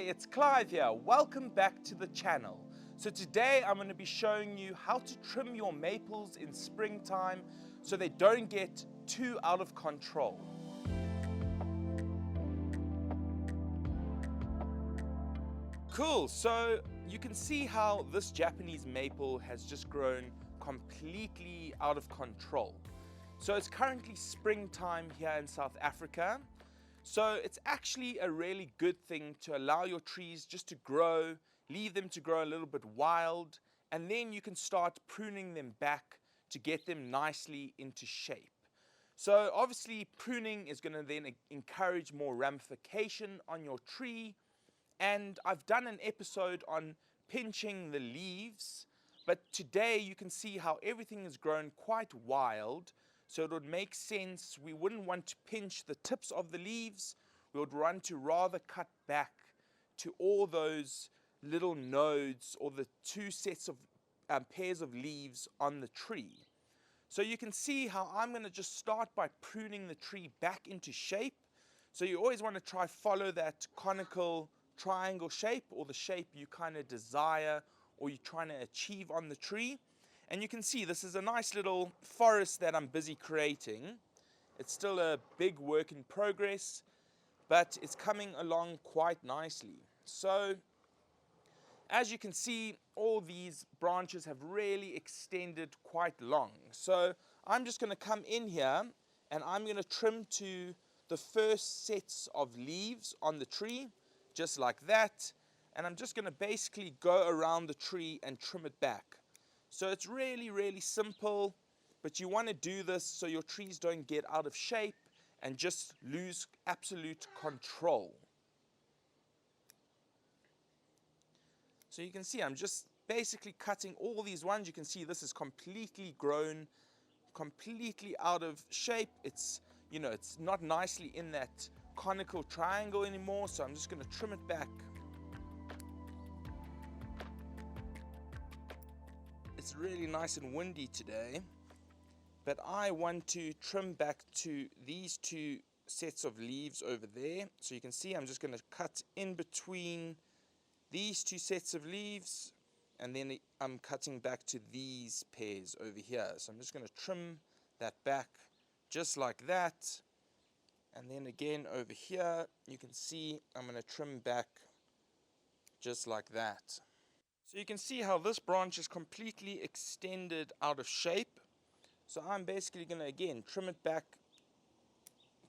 it's Clive here. Welcome back to the channel. So today I'm going to be showing you how to trim your maples in springtime so they don't get too out of control. Cool, so you can see how this Japanese maple has just grown completely out of control. So it's currently springtime here in South Africa. So it's actually a really good thing to allow your trees just to grow, leave them to grow a little bit wild, and then you can start pruning them back to get them nicely into shape. So obviously pruning is going to then encourage more ramification on your tree, and I've done an episode on pinching the leaves, but today you can see how everything has grown quite wild. So it would make sense, we wouldn't want to pinch the tips of the leaves, we would want to rather cut back to all those little nodes or the two sets of pairs of leaves on the tree. So you can see how I'm going to just start by pruning the tree back into shape. So you always want to try follow that conical triangle shape or the shape you kind of desire or you're trying to achieve on the tree. And you can see this is a nice little forest that I'm busy creating. It's still a big work in progress, but it's coming along quite nicely. So as you can see, all these branches have really extended quite long. So I'm just going to come in here and I'm going to trim to the first sets of leaves on the tree, just like that. And I'm just going to basically go around the tree and trim it back. So it's really simple, but you want to do this so your trees don't get out of shape and just lose absolute control. So you can see I'm just basically cutting all these ones. You can see this is completely grown, completely out of shape. It's, you know, it's not nicely in that conical triangle anymore, so I'm just going to trim it back. It's really nice and windy today, but I want to trim back to these two sets of leaves over there. So you can see I'm just going to cut in between these two sets of leaves, and then I'm cutting back to these pairs over here. So I'm just going to trim that back just like that. And then again over here, you can see I'm going to trim back just like that. So you can see how this branch is completely extended out of shape. So I'm basically going to again trim it back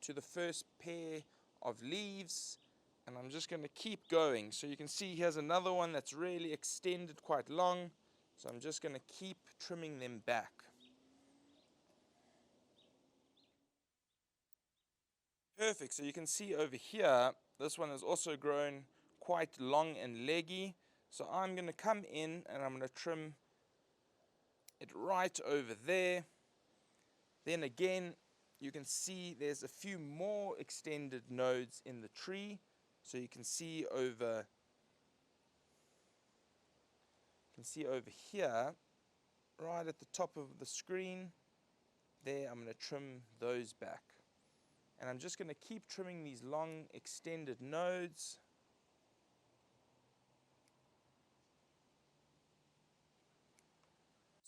to the first pair of leaves, and I'm just going to keep going. So you can see here's another one that's really extended quite long. So I'm just going to keep trimming them back. Perfect. So you can see over here, this one has also grown quite long and leggy. So I'm going to come in and I'm going to trim it right over there. Then again, you can see there's a few more extended nodes in the tree. So you can see over here, right at the top of the screen, there I'm going to trim those back. And I'm just going to keep trimming these long extended nodes.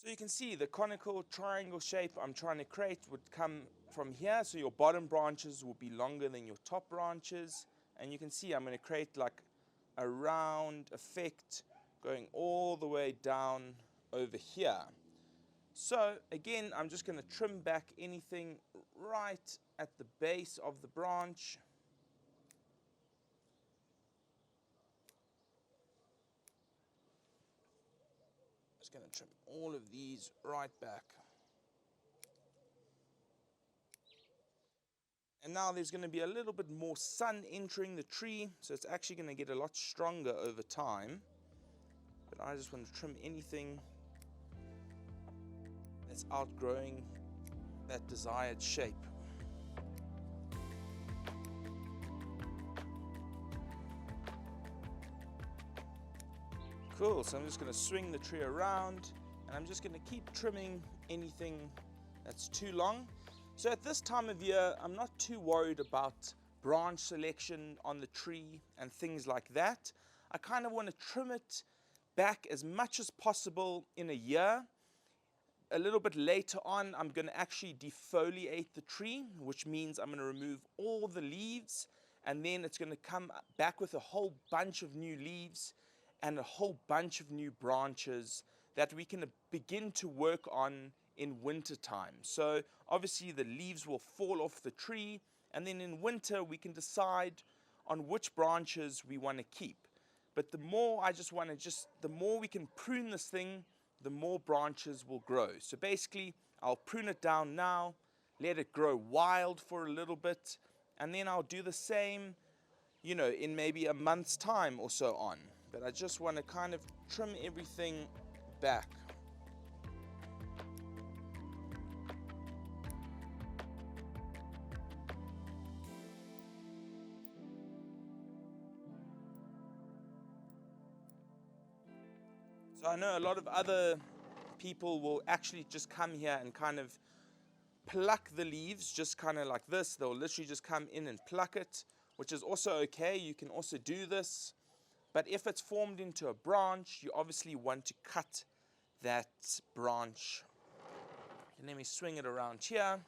So you can see the conical triangle shape I'm trying to create would come from here. So your bottom branches will be longer than your top branches. And you can see I'm going to create like a round effect going all the way down over here. So again, I'm just going to trim back anything right at the base of the branch. Just going to trim all of these right back. And now there's going to be a little bit more sun entering the tree, so it's actually going to get a lot stronger over time. But I just want to trim anything that's outgrowing that desired shape. Cool, so I'm just going to swing the tree around and I'm just going to keep trimming anything that's too long. So at this time of year, I'm not too worried about branch selection on the tree and things like that. I kind of want to trim it back as much as possible in a year. A little bit later on, I'm going to actually defoliate the tree, which means I'm going to remove all the leaves, and then it's going to come back with a whole bunch of new leaves and a whole bunch of new branches that we can begin to work on in winter time. So obviously the leaves will fall off the tree, and then in winter we can decide on which branches we want to keep. But the more the more we can prune this thing, the more branches will grow. So basically, I'll prune it down now, let it grow wild for a little bit, and then I'll do the same, in maybe a month's time or so on. But I just want to kind of trim everything back. So I know a lot of other people will actually just come here and kind of pluck the leaves, just kind of like this. They'll literally just come in and pluck it, which is also okay. You can also do this. But if it's formed into a branch, you obviously want to cut that branch. And let me swing it around here.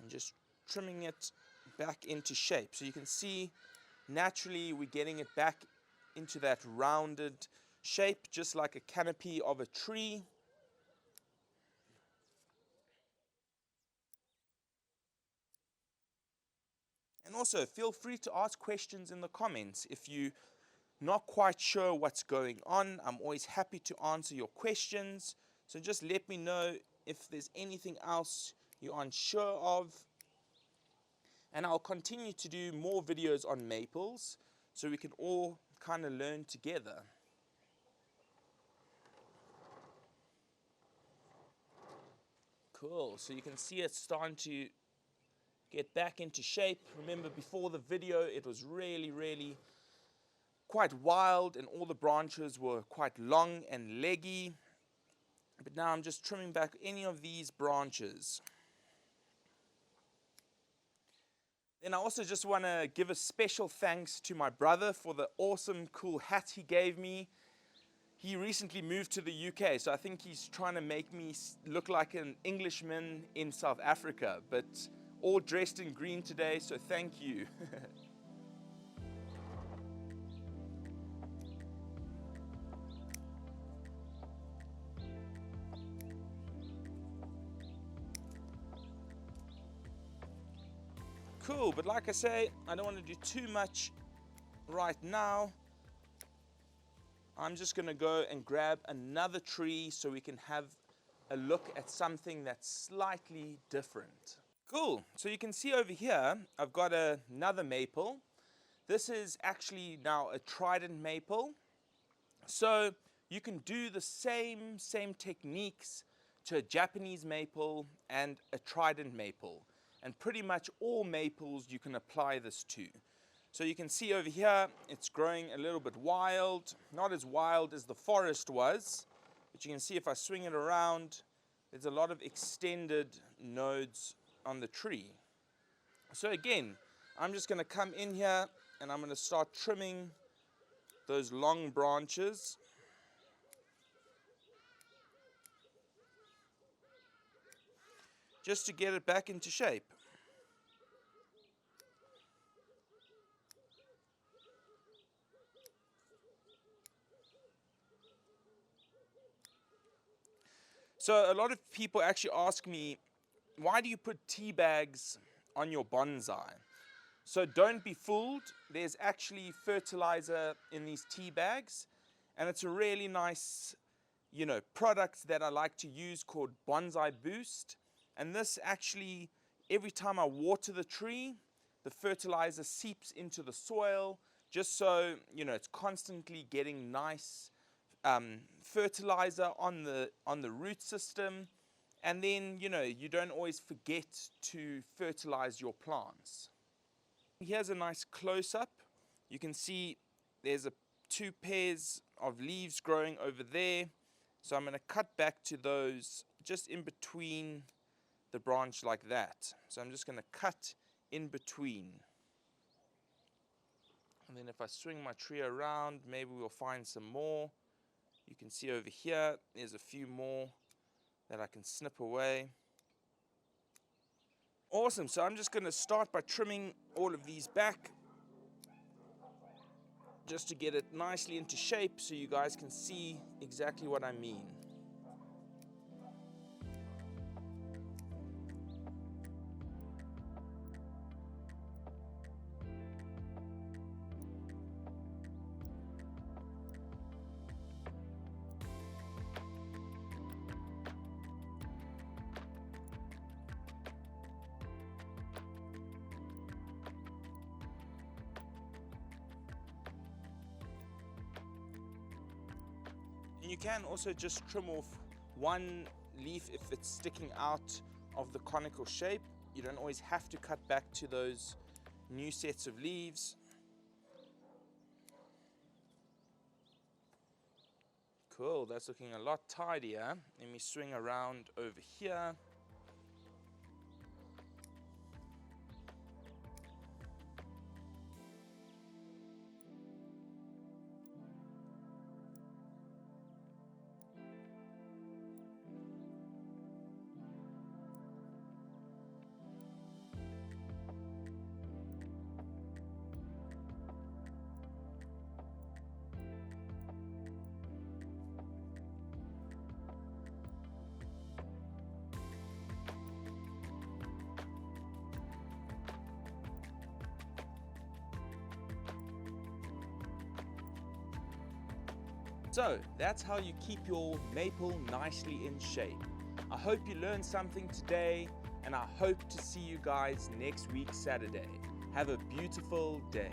And just trimming it back into shape. So you can see naturally we're getting it back into that rounded shape, just like a canopy of a tree. And also feel free to ask questions in the comments if you're not quite sure what's going on. I'm always happy to answer your questions. So just let me know if there's anything else you're unsure of. And I'll continue to do more videos on maples so we can all kind of learn together. Cool, so you can see it's starting to get back into shape. Remember, before the video it was really quite wild and all the branches were quite long and leggy. But now I'm just trimming back any of these branches. Then I also just want to give a special thanks to my brother for the awesome cool hat he gave me. He recently moved to the UK, so I think he's trying to make me look like an Englishman in South Africa, but all dressed in green today, so thank you. Cool, but like I say, I don't want to do too much right now. I'm just going to go and grab another tree so we can have a look at something that's slightly different. Cool, so you can see over here, I've got another maple. This is actually now a trident maple. So you can do the same techniques to a Japanese maple and a trident maple. And pretty much all maples you can apply this to. So you can see over here, it's growing a little bit wild. Not as wild as the forest was, but you can see if I swing it around, there's a lot of extended nodes on the tree. So again, I'm just going to come in here and I'm going to start trimming those long branches. Just to get it back into shape. So a lot of people actually ask me, why do you put tea bags on your bonsai? So don't be fooled. There's actually fertilizer in these tea bags, and it's a really nice, product that I like to use called Bonsai Boost. And this actually, every time I water the tree, the fertilizer seeps into the soil, just so it's constantly getting nice fertilizer on the root system, and then you don't always forget to fertilize your plants. Here's a nice close-up. You can see there's two pairs of leaves growing over there, so I'm going to cut back to those just in between the branch like that. So I'm just going to cut in between. And then if I swing my tree around, maybe we'll find some more. You can see over here, there's a few more that I can snip away. Awesome, so I'm just going to start by trimming all of these back, just to get it nicely into shape so you guys can see exactly what I mean. And you can also just trim off one leaf if it's sticking out of the conical shape. You don't always have to cut back to those new sets of leaves. Cool, that's looking a lot tidier. Let me swing around over here. So that's how you keep your maple nicely in shape. I hope you learned something today, and I hope to see you guys next week Saturday. Have a beautiful day.